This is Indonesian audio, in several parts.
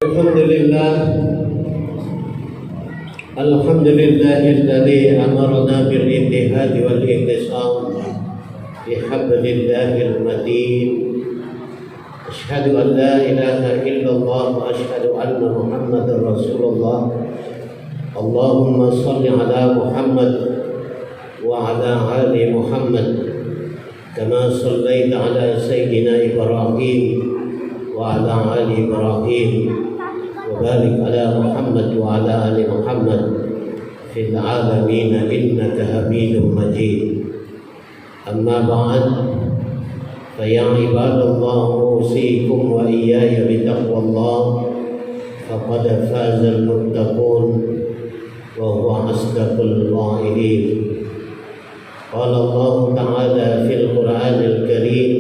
Alhamdulillah, alhamdulillahilladzi amarna bil ittihad wal ihtisam bi hablillahil matin. Asyhadu an la ilaha illallah wa asyhadu anna Muhammadar Rasulullah. Allahumma shalli ala Muhammad wa ala ali Muhammad kama shallaita ala sayyidina Ibrahim wa ala ali Ibrahim. وبارك على محمد وعلى آل محمد في العالمين إنك حميد مجيد. أما بعد فيا عباد الله أوصيكم وإياي بتقوى الله فقد فاز المتقون وهو أصدق القائلين. قال الله تعالى في القرآن الكريم: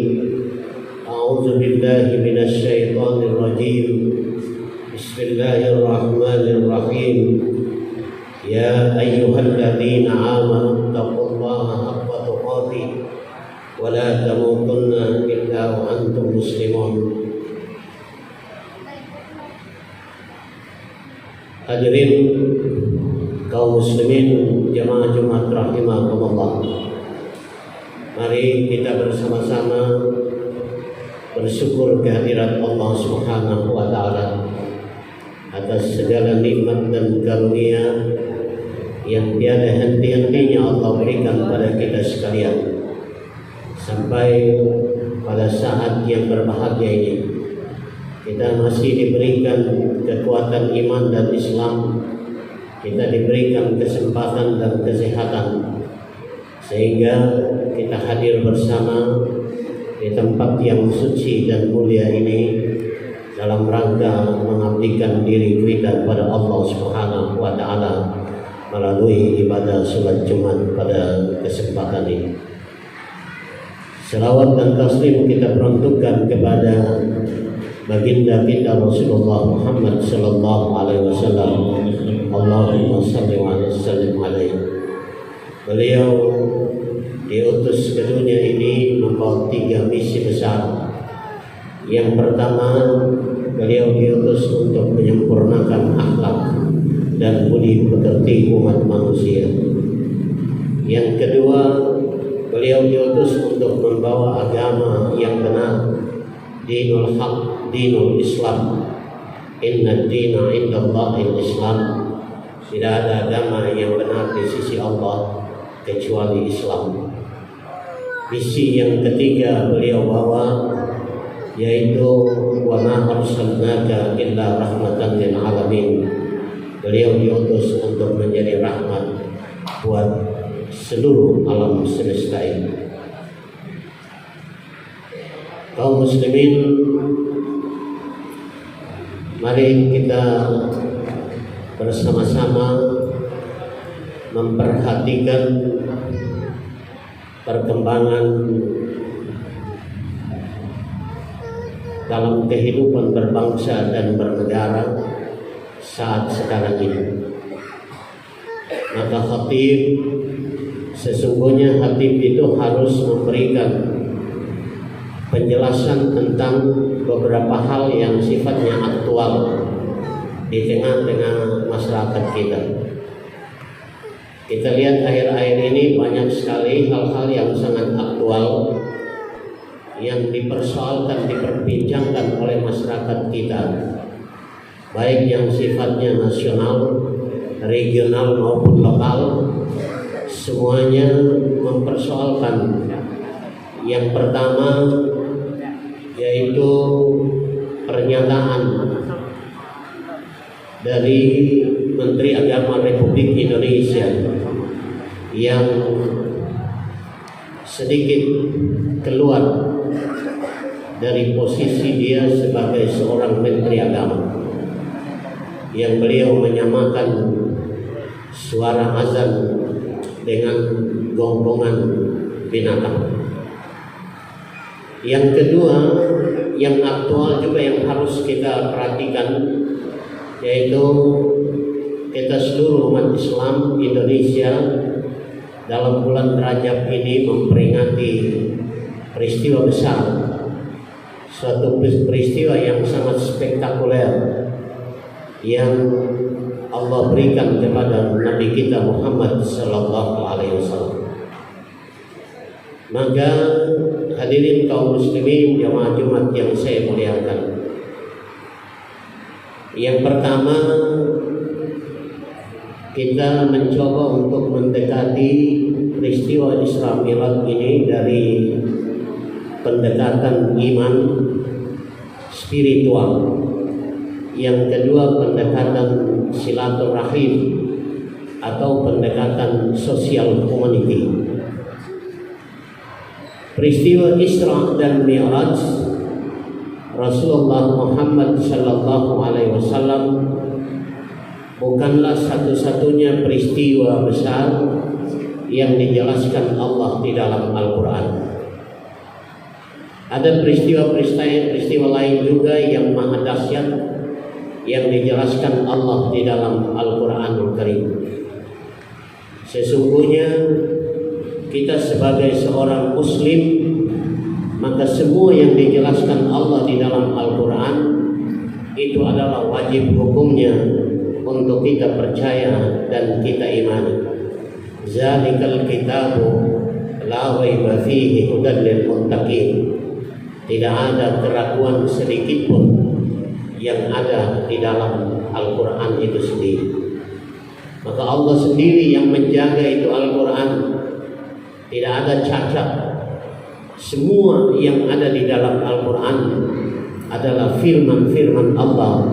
أعوذ بالله من الشيطان الرجيم. بسم الله الرحمن الرحيم. يا أيها الذين آمنوا اتقوا الله حق تقاته ولا تموتن إلا وأنتم مسلمون. Hadirin kaum muslimin jamaah Jumat rahimakumullah. Mari kita bersama-sama bersyukur kehadirat Allah Subhanahu wa taala atas segala nikmat dan karunia yang tiada henti-hentinya Allah berikan kepada kita sekalian sampai pada saat yang berbahagia ini. Kita masih diberikan kekuatan iman dan Islam, kita diberikan kesempatan dan kesehatan sehingga kita hadir bersama di tempat yang suci dan mulia ini dalam rangka mengabdikan diri kita kepada Allah Subhanahu wa taala melalui ibadah salat Jumat pada kesempatan ini. Selawat dan taslim kita peruntukkan kepada baginda kita Rasulullah Muhammad sallallahu alaihi wasallam. Allahumma shalli wa sallim alaihi. Beliau diutus ke dunia ini membawa 3 misi besar. Yang pertama, beliau diutus untuk menyempurnakan akhlak dan budi pekerti umat manusia. Yang kedua, beliau diutus untuk membawa agama yang benar, dinul haq, dinul Islam. Inna dina indallahil Islam. Tidak ada agama yang benar di sisi Allah kecuali Islam. Misi yang ketiga beliau bawa yaitu wa ma arsalnaka illa rahmatan lil alamin. Beliau diutus untuk menjadi rahmat buat seluruh alam semesta ini. Kaum muslimin, mari kita bersama-sama memperhatikan perkembangan dalam kehidupan berbangsa dan bernegara saat sekarang ini. Maka khatib, sesungguhnya khatib itu harus memberikan penjelasan tentang beberapa hal yang sifatnya aktual di tengah-tengah masyarakat kita. Kita lihat akhir-akhir ini banyak sekali hal-hal yang sangat aktual yang dipersoalkan, diperbincangkan oleh masyarakat kita, baik yang sifatnya nasional, regional maupun lokal, semuanya mempersoalkan. Yang pertama yaitu pernyataan dari Menteri Agama Republik Indonesia yang sedikit keluar dari posisi dia sebagai seorang Menteri Agama, yang beliau menyamakan suara azan dengan gonggongan binatang. Yang kedua, yang aktual juga yang harus kita perhatikan, yaitu kita seluruh umat Islam Indonesia dalam bulan Rajab ini memperingati peristiwa besar, suatu peristiwa yang sangat spektakuler, yang Allah berikan kepada Nabi kita Muhammad sallallahu alaihi wasallam. Maka hadirin kaum muslimin jamaah Jumat yang saya muliakan, yang pertama kita mencoba untuk mendekati peristiwa Isra Mi'raj ini dari pendekatan iman spiritual. Yang kedua pendekatan silaturahim atau pendekatan sosial community. Peristiwa Isra dan Mi'raj Rasulullah Muhammad sallallahu alaihi wasallam bukanlah satu-satunya peristiwa besar yang dijelaskan Allah di dalam Al-Quran. Ada peristiwa lain juga yang maha dahsyat yang dijelaskan Allah di dalam Al-Quranul Karim. Sesungguhnya kita sebagai seorang muslim, maka semua yang dijelaskan Allah di dalam Al-Quran itu adalah wajib hukumnya untuk kita percaya dan kita imani. Zalikal kitabu la raiba fihi hudan lil muttaqin. Tidak ada keraguan sedikit pun yang ada di dalam Al-Quran itu sendiri. Maka Allah sendiri yang menjaga itu Al-Quran. Tidak ada cacat. Semua yang ada di dalam Al-Quran adalah firman-firman Allah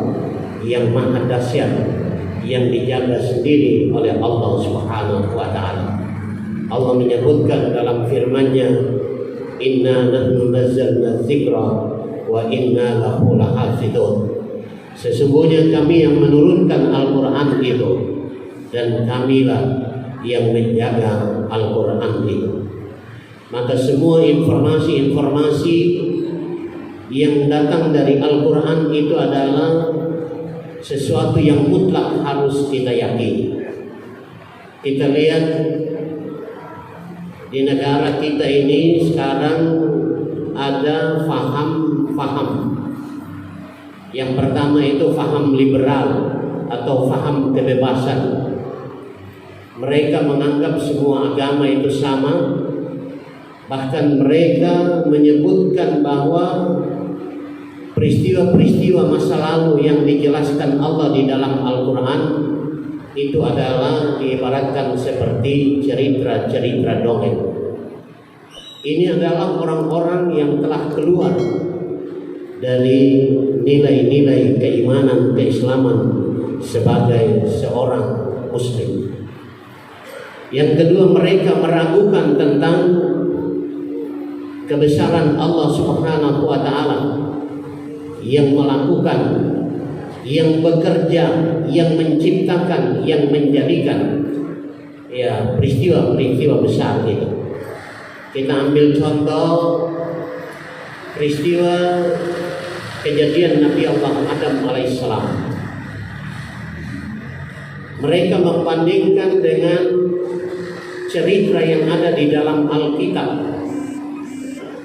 yang maha dahsyat, yang dijaga sendiri oleh Allah Subhanahu wa ta'ala. Allah menyebutkan dalam firman-Nya, Inna nahnu nazzalna dzikra wa inna lahu lahafidun. Sesungguhnya kami yang menurunkan Al-Quran itu, dan kamilah yang menjaga Al-Quran itu. Maka semua informasi-informasi yang datang dari Al-Quran itu adalah sesuatu yang mutlak harus kita yakini. Kita lihat di negara kita ini sekarang ada faham-faham. Yang pertama itu faham liberal atau faham kebebasan. Mereka menganggap semua agama itu sama. Bahkan mereka menyebutkan bahwa peristiwa-peristiwa masa lalu yang dijelaskan Allah di dalam Al-Quran itu adalah diibaratkan seperti cerita-cerita dongeng. Ini adalah orang-orang yang telah keluar dari nilai-nilai keimanan, keislaman sebagai seorang muslim. Yang kedua, mereka meragukan tentang kebesaran Allah Subhanahu wa ta'ala yang melakukan, yang bekerja, yang menciptakan, yang menjadikan peristiwa-peristiwa besar itu. Kita ambil contoh peristiwa kejadian Nabi Allah Adam alaihissalam. Mereka membandingkan dengan cerita yang ada di dalam Alkitab,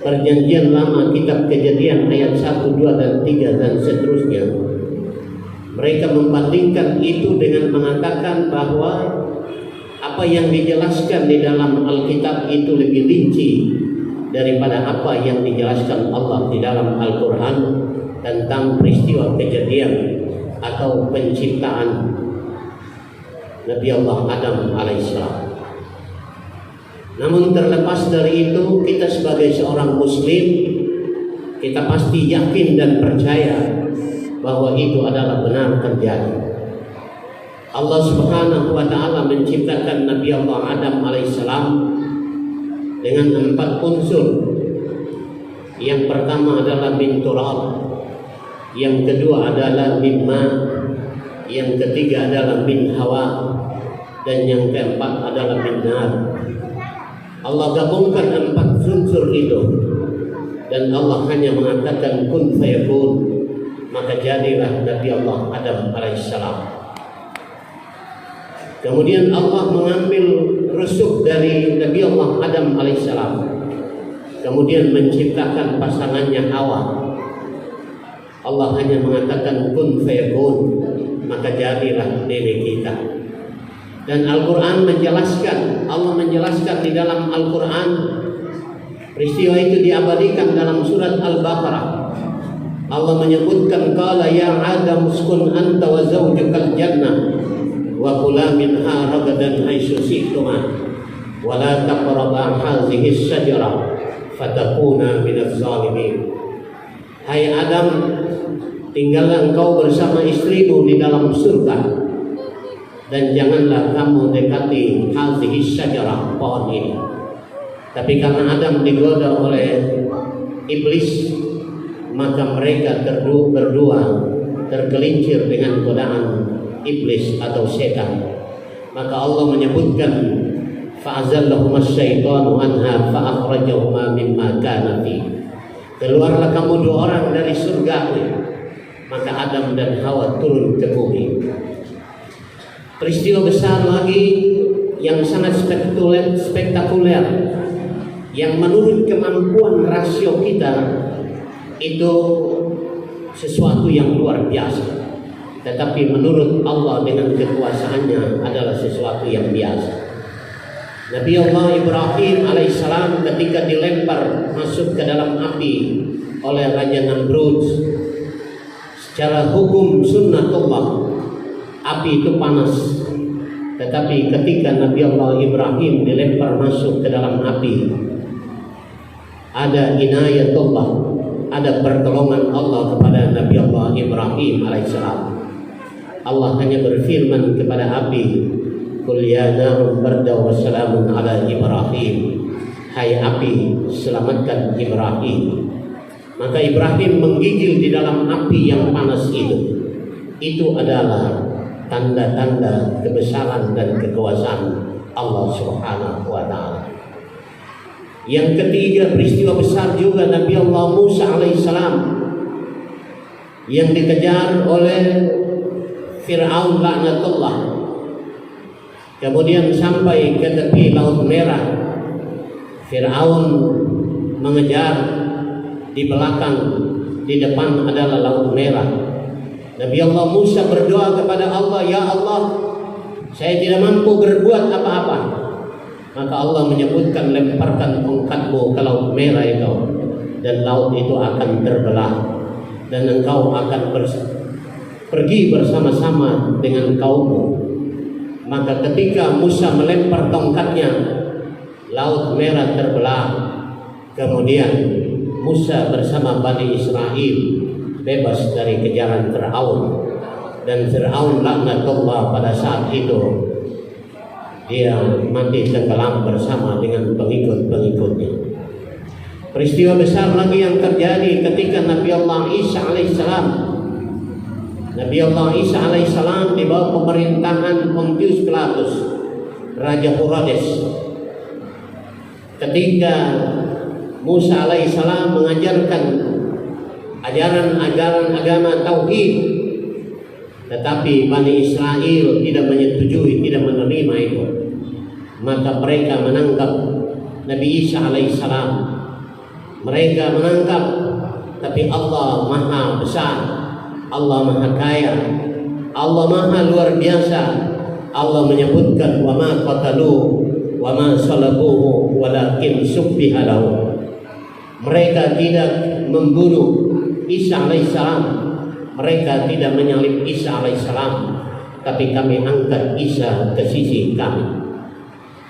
Perjanjian Lama, kitab Kejadian ayat 1, 2, dan 3 dan seterusnya. Mereka membandingkan itu dengan mengatakan bahwa apa yang dijelaskan di dalam Alkitab itu lebih rinci daripada apa yang dijelaskan Allah di dalam Al-Quran tentang peristiwa kejadian atau penciptaan Nabi Allah Adam alaihissalam. Namun terlepas dari itu, kita sebagai seorang muslim, kita pasti yakin dan percaya bahwa itu adalah benar terjadi. Allah Subhanahu wa ta'ala menciptakan Nabi Allah Adam alaihissalam dengan 4 unsur. Yang pertama adalah min turab, yang kedua adalah min ma, yang ketiga adalah min hawa, dan yang keempat adalah min nar. Allah gabungkan 4 unsur itu, dan Allah hanya mengatakan kun fayakun, maka jadilah Nabi Allah Adam alaihissalam. Kemudian Allah mengambil rusuk dari Nabi Allah Adam alaihissalam, kemudian menciptakan pasangannya Hawa. Allah hanya mengatakan kun fayakun, maka jadilah nenek kita. Dan Al-Quran menjelaskan, Allah menjelaskan di dalam Al-Quran, peristiwa itu diabadikan dalam surat Al-Baqarah. Allah menyebutkan, qala ya Adam uskun anta wa zawjukal jannah wa kula minha ragadan haitsu syi'tuma wa la taqraba hadhihi asy-syajarah fatakuna minaz zalimin. Hai Adam, tinggallah engkau bersama istrimu di dalam surga, dan janganlah kamu dekati hadhihi syajarah, pohon ini. Tapi karena Adam digoda oleh iblis, maka mereka berdua tergelincir dengan godaan iblis atau setan. Maka Allah menyebutkan, fa'azallahuma syaitanu anha fa'akhrajahuma mimma kana fi. Keluarlah kamu dua orang dari surga. Maka Adam dan Hawa turun ke bumi. Peristiwa besar lagi yang sangat spektakuler, yang menurut kemampuan rasio kita itu sesuatu yang luar biasa, tetapi menurut Allah dengan kekuasaannya adalah sesuatu yang biasa. Nabi Allah Ibrahim alaihissalam ketika dilempar masuk ke dalam api oleh Raja Namrud, secara hukum sunnatullah api itu panas, tetapi ketika Nabi Allah Ibrahim dilempar masuk ke dalam api, ada inayatullah, ada pertolongan Allah kepada Nabi Allah Ibrahim alaihissalam. Allah hanya berfirman kepada api, qul ya naru barda wa salamun ala Ibrahim. Hai api, selamatkan Ibrahim. Maka Ibrahim menggigil di dalam api yang panas itu. Itu adalah tanda-tanda kebesaran dan kekuasaan Allah Subhanahu wa ta'ala. Yang ketiga, peristiwa besar juga Nabi Allah Musa alaihissalam yang dikejar oleh Fir'aun laknatullah, kemudian sampai ke tepi Laut Merah. Fir'aun mengejar, di belakang, di depan adalah Laut Merah. Nabi Allah Musa berdoa kepada Allah, ya Allah, saya tidak mampu berbuat apa-apa. Maka Allah menyebutkan, lemparkan tongkatmu ke Laut Merah itu, dan laut itu akan terbelah, dan engkau akan pergi bersama-sama dengan kaummu. Maka ketika Musa melempar tongkatnya, Laut Merah terbelah. Kemudian Musa bersama Bani Israel bebas dari kejaran Fir'aun, dan Fir'aun laknatullah pada saat itu dia mati tenggelam bersama dengan pengikut-pengikutnya. Peristiwa besar lagi yang terjadi ketika Nabi Allah Isa alaihissalam. Nabi Allah Isa alaihissalam di bawah pemerintahan Pontius Pilatus, Raja Herodes. Ketika Musa alaihissalam mengajarkan ajaran-ajaran agama tauhid, tetapi Bani Israel tidak menyetujui, tidak menerima itu. Maka mereka menangkap Nabi Isa alaihissalam. Mereka menangkap, tapi Allah maha besar, Allah maha kaya, Allah maha luar biasa. Allah menyebutkan, wa ma qataluhu wa ma salabuhu walakin subbiha lahu. Mereka tidak membunuh Isa alaihissalam, mereka tidak menyalib Isa alaihissalam, tapi kami angkat Isa ke sisi kami.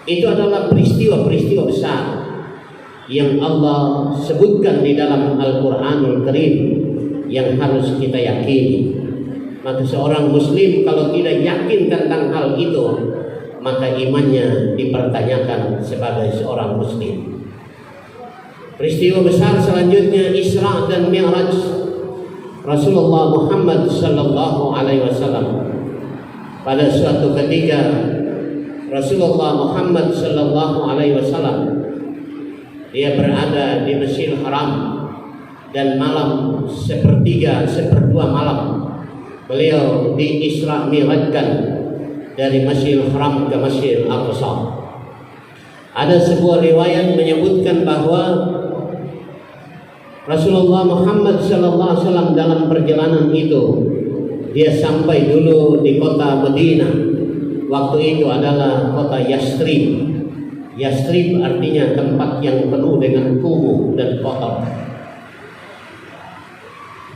Itu adalah peristiwa-peristiwa besar yang Allah sebutkan di dalam Al-Quranul Karim yang harus kita yakini. Maka seorang muslim kalau tidak yakin tentang hal itu, maka imannya dipertanyakan sebagai seorang muslim. Peristiwa besar selanjutnya Isra dan Mi'raj Rasulullah Muhammad sallallahu alaihi wasallam. Pada suatu ketika Rasulullah Muhammad sallallahu alaihi wasallam dia berada di Masjidil Haram, dan malam seperdua malam beliau di Isra Mi'rajkan dari Masjidil Haram ke Masjidil Aqsa. Ada sebuah riwayat menyebutkan bahwa Rasulullah Muhammad sallallahu alaihi wasallam dalam perjalanan itu Dia sampai dulu di kota Madinah. Waktu itu adalah kota Yastrib. Yastrib artinya tempat yang penuh dengan kumuh dan kotor.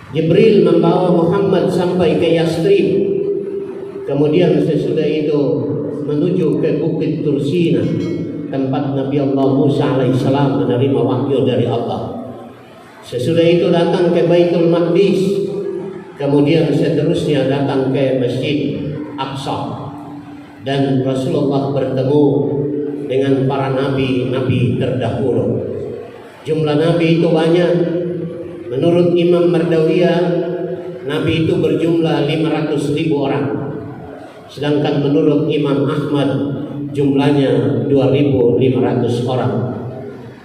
Jibril membawa Muhammad sampai ke Yastrib. Kemudian sesudah itu menuju ke Bukit Tursina, tempat Nabi Allah Musa alaihissalam menerima wahyu dari Allah. Sesudah itu datang ke Baitul Maqdis. Kemudian seterusnya datang ke Masjid Aqsa. Dan Rasulullah bertemu dengan para nabi-nabi terdahulu. Jumlah nabi itu banyak. Menurut Imam Mardawiyah, nabi itu berjumlah 500.000 orang. Sedangkan menurut Imam Ahmad jumlahnya 2.500 orang.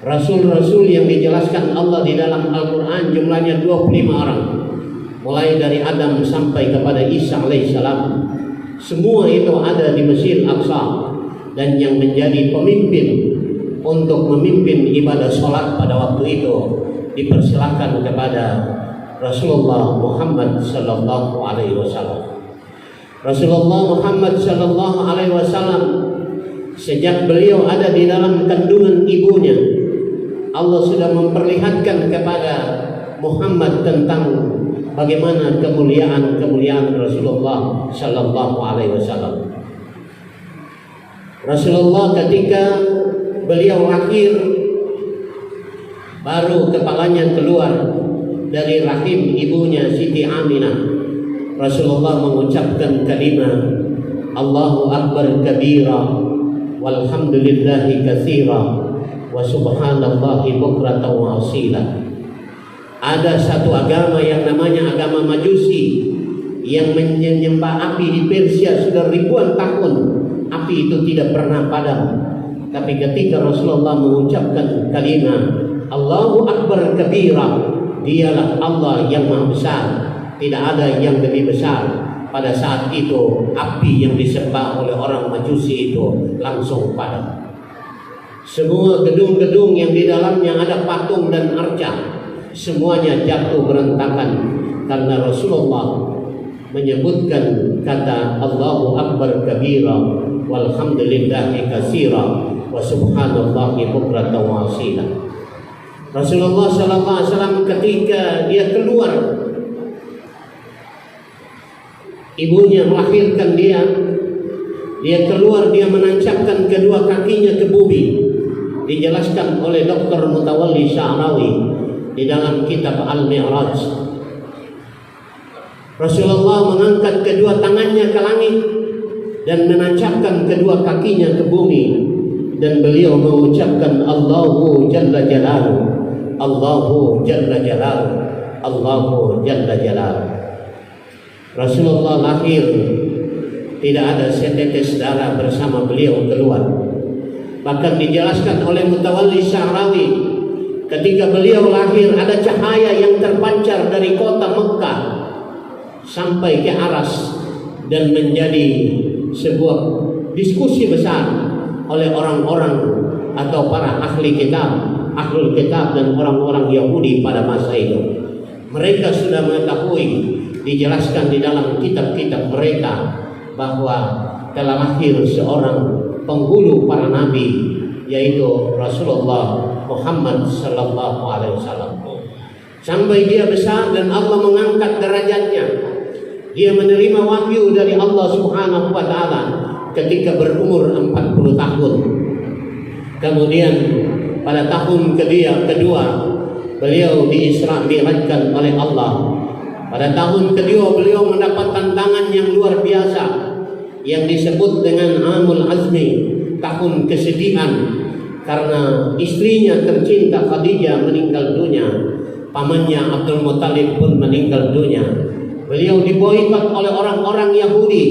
Rasul-rasul yang dijelaskan Allah di dalam Al-Quran jumlahnya 25 orang. Mulai dari Adam sampai kepada Isa alaihissalam. Semua itu ada di Masjid Aqsa. Dan yang menjadi pemimpin untuk memimpin ibadah sholat pada waktu itu dipersilakan kepada Rasulullah Muhammad sallallahu alaihi wasallam. Rasulullah Muhammad sallallahu alaihi wasallam sejak beliau ada di dalam kandungan ibunya, Allah sudah memperlihatkan kepada Muhammad tentang bagaimana kemuliaan Rasulullah sallallahu alaihi wasallam. Rasulullah ketika beliau lahir, baru kepalanya keluar dari rahim ibunya Siti Aminah. Rasulullah mengucapkan kalimat Allahu Akbar kabira walhamdulillahi katsira wa subhanallahi bukratan wa asila. Ada satu agama yang namanya agama Majusi yang menyembah api di Persia sudah ribuan tahun. Api itu tidak pernah padam. Tapi ketika Rasulullah mengucapkan kalimat Allahu Akbar kabira, dialah Allah yang maha besar, tidak ada yang lebih besar. Pada saat itu api yang disembah oleh orang Majusi itu langsung padam. Semua gedung-gedung yang di dalamnya ada patung dan arca, semuanya jatuh berantakan karena Rasulullah menyebutkan kata Allahu Akbar kabira walhamdulillahi katsira wa subhanallahi bukratan wa asila. Rasulullah sallallahu alaihi wasallam ketika dia keluar, ibunya melahirkan dia keluar, dia menancapkan kedua kakinya ke bumi. Dijelaskan oleh Dr. Mutawalli Sya'rawi di dalam kitab Al-Mi'raj. Rasulullah mengangkat kedua tangannya ke langit dan menancapkan kedua kakinya ke bumi, dan beliau mengucapkan Allahu Jalla Jalaluhu, Allahu Jalla Jalaluhu, Allahu Jalla Jalaluhu. Rasulullah lahir, tidak ada setetes darah bersama beliau keluar. Bahkan dijelaskan oleh Mutawalli Sya'rawi, ketika beliau lahir ada cahaya yang terpancar dari kota Mekah sampai ke aras dan menjadi sebuah diskusi besar oleh orang-orang atau para ahli kitab, ahlul kitab dan orang-orang Yahudi pada masa itu. Mereka sudah mengetahui, dijelaskan di dalam kitab-kitab mereka bahwa telah lahir seorang penghulu para nabi, yaitu Rasulullah Muhammad sallallahu alaihi wasallam. Sampai dia besar dan Allah mengangkat derajatnya. Dia menerima wahyu dari Allah Subhanahu wa taala ketika berumur 40 tahun. Kemudian pada tahun kedua beliau diisra mi'rajkan oleh Allah. Pada tahun kedua beliau mendapat tantangan yang luar biasa yang disebut dengan Amul Azmi, tahun kesedihan, karena istrinya tercinta Khadijah meninggal dunia, pamannya Abdul Muthalib pun meninggal dunia. Beliau diboikot oleh orang-orang Yahudi.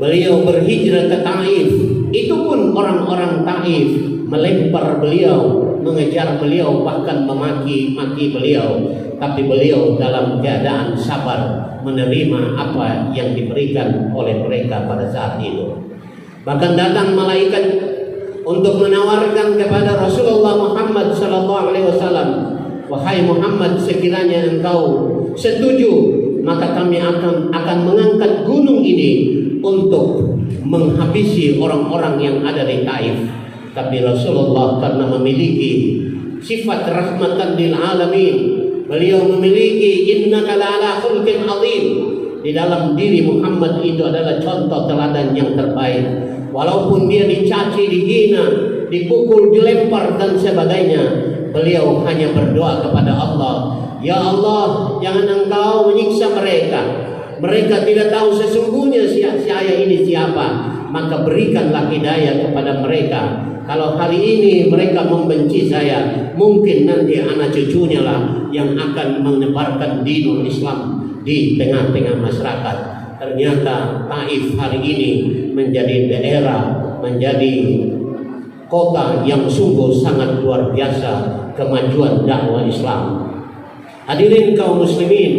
Beliau berhijrah ke Taif. Itu pun orang-orang Taif melempar beliau, mengejar beliau, bahkan memaki-maki beliau. Tapi beliau dalam keadaan sabar menerima apa yang diberikan oleh mereka pada saat itu. Bahkan datang malaikat untuk menawarkan kepada Rasulullah Muhammad sallallahu alaihi wasallam, wahai Muhammad, sekiranya engkau setuju maka kami akan mengangkat gunung ini untuk menghabisi orang-orang yang ada di Taif. Tapi Rasulullah karena memiliki sifat rahmatan lil alamin, beliau memiliki innaka la'ala khulqin azim. Di dalam diri Muhammad itu adalah contoh teladan yang terbaik. Walaupun dia dicaci, dihina, dipukul, dilempar dan sebagainya, beliau hanya berdoa kepada Allah, ya Allah, jangan Engkau menyiksa mereka. Mereka tidak tahu sesungguhnya saya ini siapa. Maka berikanlah hidayah kepada mereka. Kalau hari ini mereka membenci saya, mungkin nanti anak cucunya lah yang akan menyebarkan dinul Islam di tengah-tengah masyarakat. Ternyata Taif hari ini menjadi daerah, menjadi kota yang sungguh sangat luar biasa kemajuan dakwah Islam. Hadirin kaum muslimin,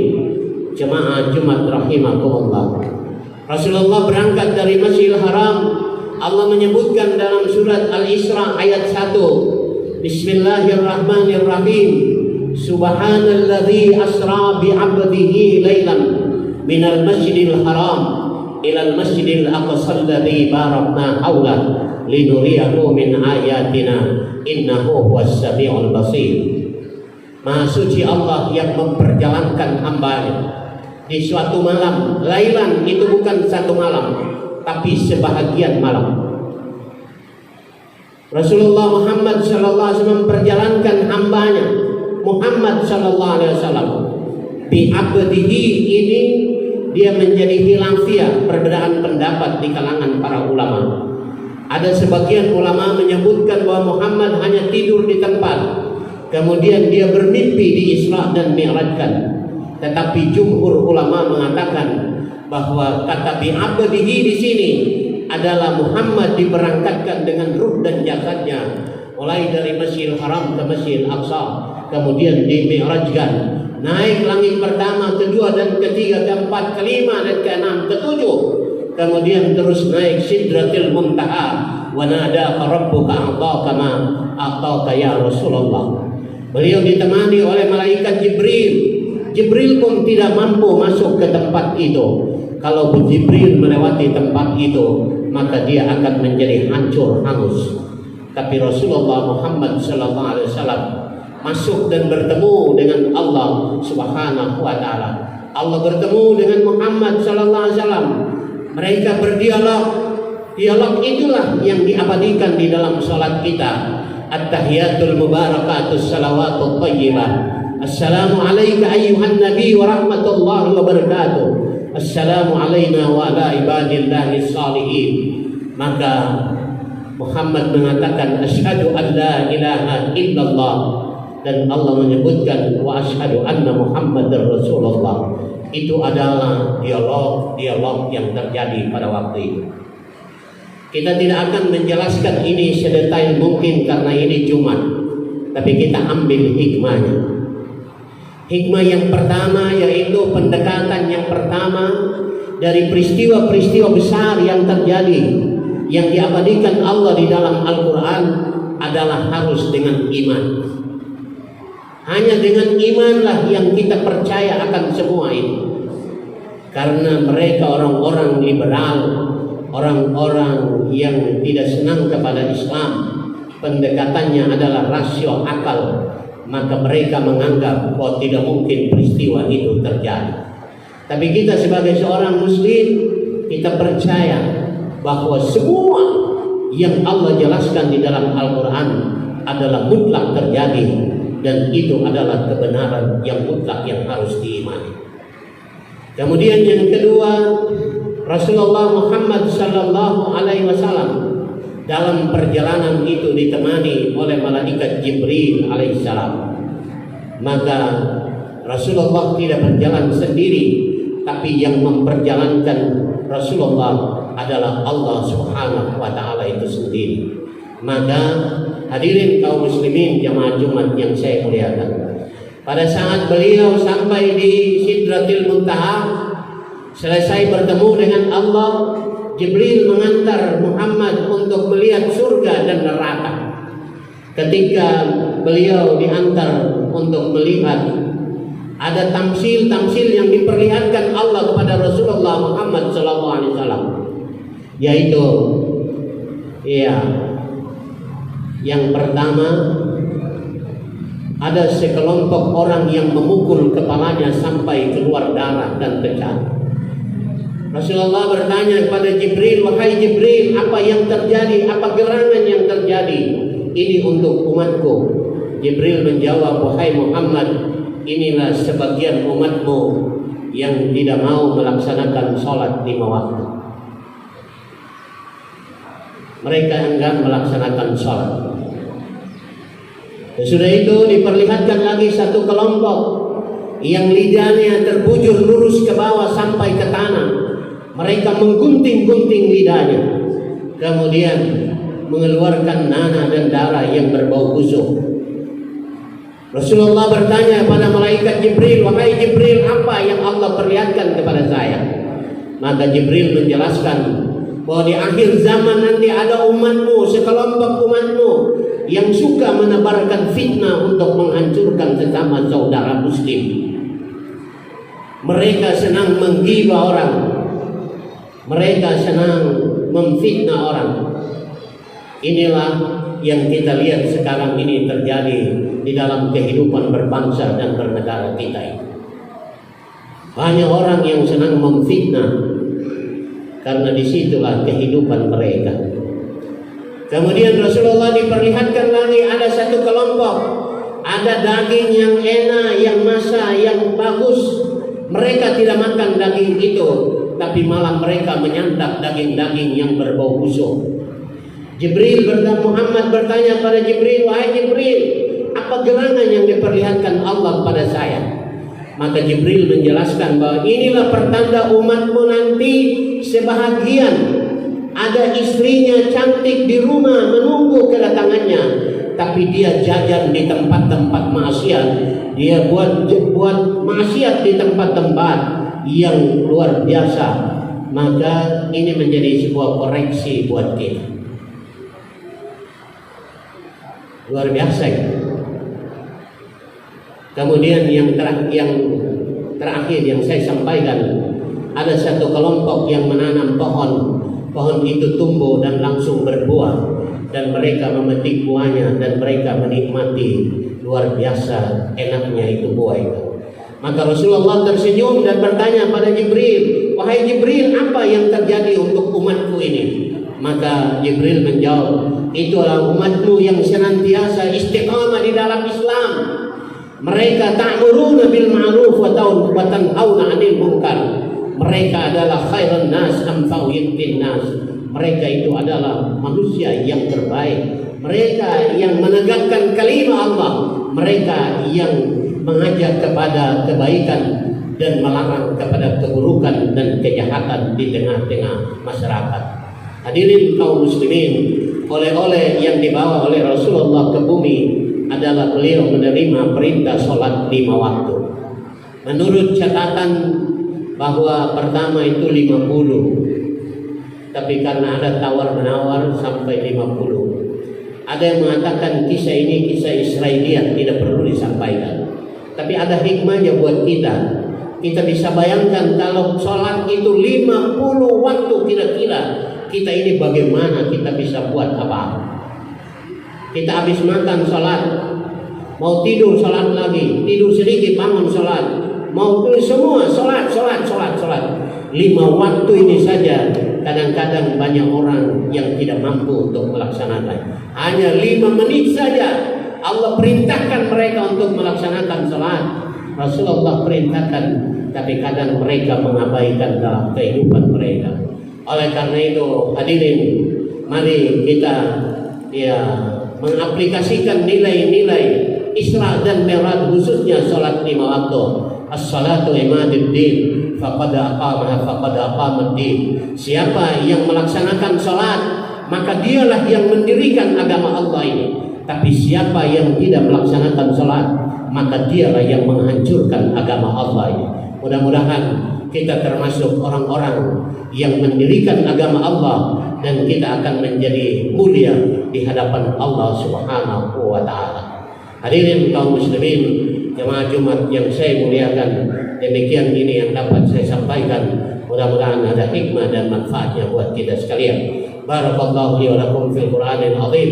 jemaah Jumat rahimakumullah. Rasulullah berangkat dari Masjidil Haram. Allah menyebutkan dalam surat Al-Isra ayat 1, Bismillahirrahmanirrahim. Subhanalladzi asra bi'abdihi lailan minal masjidil haram ilal masjidil aqsa alladzi barakna haula linuriyahu min ayatina innahu huwas samiul basir. Maha suci Allah yang memperjalankan hamba-Nya di suatu malam. Lailan itu bukan satu malam, tapi sebahagian malam. Rasulullah Muhammad SAW memperjalankan hamba-Nya Muhammad SAW. Bi'abdihi ini dia menjadi khilafiyah, perbedaan pendapat di kalangan para ulama. Ada sebagian ulama menyebutkan bahwa Muhammad hanya tidur di tempat, kemudian dia bermimpi di Isra dan Mi'rajkan. Tetapi jumhur ulama mengatakan bahwa kata bi'abdihi di sini adalah Muhammad diberangkatkan dengan ruh dan jasadnya, mulai dari Masjidil Haram ke Masjidil Aqsa, kemudian dimi'rajkan, naik langit pertama, kedua dan ketiga, keempat, kelima dan keenam, ketujuh, kemudian terus naik Sidratil Muntaha, wa nadaka rabbuka a'taka ma a'taka ya Rasulullah. Beliau ditemani oleh malaikat Jibril. Jibril pun tidak mampu masuk ke tempat itu. Kalau Jibril melewati tempat itu, maka dia akan menjadi hancur hangus. Tapi Rasulullah Muhammad SAW masuk dan bertemu dengan Allah Subhanahu wa taala. Allah bertemu dengan Muhammad SAW. Mereka berdialog. Dialog itulah yang diabadikan di dalam salat kita. At-tahiyatul mubarakatus salawatut thayyibah. Assalamu alayka ayyuhan nabi wa rahmatullahi wa barakatuh. Assalamu alayna wa ala ibadillahis salihin. Maka Muhammad mengatakan asyhadu an la ilaha illallah, dan Allah menyebutkan wa asyhadu anna Muhammadar Rasulullah. Itu adalah dialog yang terjadi pada waktu itu. Kita tidak akan menjelaskan ini sedetail mungkin karena ini Jumat, tapi kita ambil hikmahnya. Hikmah yang pertama yaitu pendekatan yang pertama dari peristiwa-peristiwa besar yang terjadi, yang diabadikan Allah di dalam Al-Quran adalah harus dengan iman. Hanya dengan imanlah yang kita percaya akan semua ini. Karena mereka orang-orang liberal, orang-orang yang tidak senang kepada Islam, pendekatannya adalah rasio akal, maka mereka menganggap bahwa tidak mungkin peristiwa itu terjadi. Tapi kita sebagai seorang muslim, kita percaya bahwa semua yang Allah jelaskan di dalam Al-Quran adalah mutlak terjadi, dan itu adalah kebenaran yang mutlak yang harus diimani. Kemudian yang kedua, Rasulullah Muhammad sallallahu alaihi wasallam dalam perjalanan itu ditemani oleh malaikat Jibril alaihissalam. Maka Rasulullah tidak berjalan sendiri, tapi yang memperjalankan Rasulullah adalah Allah Subhanahu wa taala itu sendiri. Maka hadirin kaum muslimin jamaah Jumat yang saya muliakan, pada saat beliau sampai di Sidratil Muntaha, selesai bertemu dengan Allah, Jibril mengantar Muhammad untuk melihat surga dan neraka. Ketika beliau diantar untuk melihat Ada tamsil yang diperlihatkan Allah kepada Rasulullah Muhammad SAW, yaitu yang pertama, ada sekelompok orang yang memukul kepalanya sampai keluar darah dan pecah. Rasulullah bertanya kepada Jibril, "Wahai Jibril, apa yang terjadi? Apa gerangan yang terjadi? Ini untuk umatku." Jibril menjawab, "Wahai Muhammad, inilah sebagian umatmu yang tidak mau melaksanakan sholat 5 waktu. Mereka enggan melaksanakan sholat." Sesudah itu diperlihatkan lagi satu kelompok yang lidahnya terbujur lurus ke bawah sampai ke tanah. Mereka menggunting-gunting lidahnya, kemudian mengeluarkan nanah dan darah yang berbau busuk. Rasulullah bertanya pada malaikat Jibril, "Wahai Jibril, apa yang Allah perlihatkan kepada saya?" Maka Jibril menjelaskan bahwa di akhir zaman nanti ada umatmu, sekelompok umatmu yang suka menebarkan fitnah untuk menghancurkan sesama saudara muslim. Mereka senang menggibah orang, mereka senang memfitnah orang. Inilah yang kita lihat sekarang ini terjadi di dalam kehidupan berbangsa dan bernegara kita ini. Banyak orang yang senang memfitnah karena disitulah kehidupan mereka. Kemudian Rasulullah diperlihatkan lagi ada satu kelompok, ada daging yang enak, yang masak, yang bagus. Mereka tidak makan daging itu, tapi malah mereka menyantap daging-daging yang berbau busuk. Muhammad bertanya pada Jibril, "Wahai Jibril, apa gerangan yang diperlihatkan Allah pada saya?" Maka Jibril menjelaskan bahwa inilah pertanda umatmu nanti, sebahagian ada istrinya cantik di rumah menunggu kedatangannya, tapi dia jajan di tempat-tempat maksiat. Dia buat maksiat di tempat-tempat yang luar biasa. Maka ini menjadi sebuah koreksi buat kita. Luar biasa ya. Kemudian yang terakhir yang saya sampaikan, ada satu kelompok yang menanam pohon itu tumbuh dan langsung berbuah, dan mereka memetik buahnya dan mereka menikmati. Luar biasa enaknya itu buah itu. Maka Rasulullah tersenyum dan bertanya pada Jibril, "Wahai Jibril, apa yang terjadi untuk umatku ini?" Maka Jibril menjawab, "Itulah umatmu yang senantiasa istiqamah di dalam Islam. Mereka ta'muruna bil ma'ruf wa tanhauna 'anil munkar. Mereka adalah khairun nas anfa'u nas." Mereka itu adalah manusia yang terbaik. Mereka yang menegakkan kalimat Allah. Mereka yang mengajak kepada kebaikan dan melarang kepada keburukan dan kejahatan di tengah-tengah masyarakat. Hadirin kaum muslimin, oleh-oleh yang dibawa oleh Rasulullah ke bumi adalah beliau menerima perintah sholat 5 waktu. Menurut catatan bahwa pertama itu 50, tapi karena ada tawar-menawar sampai 50. Ada yang mengatakan kisah ini kisah Israeliat, tidak perlu disampaikan. Tapi ada hikmahnya buat kita. Kita bisa bayangkan kalau sholat itu 50 waktu kira-kira, kita ini bagaimana kita bisa buat apa? Kita habis makan sholat, mau tidur sholat lagi, tidur sedikit bangun sholat, mau semua sholat. 5 waktu ini saja kadang-kadang banyak orang yang tidak mampu untuk melaksanakan. Hanya 5 menit saja Allah perintahkan mereka untuk melaksanakan sholat. Rasulullah perintahkan, tapi kadang mereka mengabaikan dalam kehidupan mereka. Oleh karena itu, hadirin, mari kita mengaplikasikan nilai-nilai Isra dan Mi'raj, khususnya sholat 5 waktu. As-salatu imaduddin, faqad aqamaddin. Siapa yang melaksanakan sholat, maka dialah yang mendirikan agama Allah ini. Tapi siapa yang tidak melaksanakan sholat, maka dialah yang menghancurkan agama Allah ini. Mudah-mudahan kita termasuk orang-orang yang mendirikan agama Allah, dan kita akan menjadi mulia di hadapan Allah Subhanahu wa ta'ala. Hadirin kaum muslimin Jemaah Jumat yang saya muliakan, demikian ini yang dapat saya sampaikan. Mudah-mudahan ada hikmah dan manfaatnya buat kita sekalian. Barakallahu li wa lakum fil Qur'anil azim.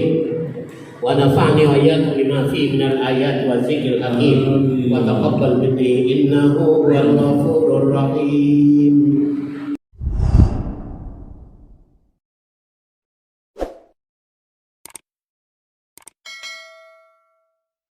Wa nafa'ni wa iyyakum bima fihi minal ayati wa dzikril hakim. Wa taqabbal minni innahu huwal ghafurur rahim.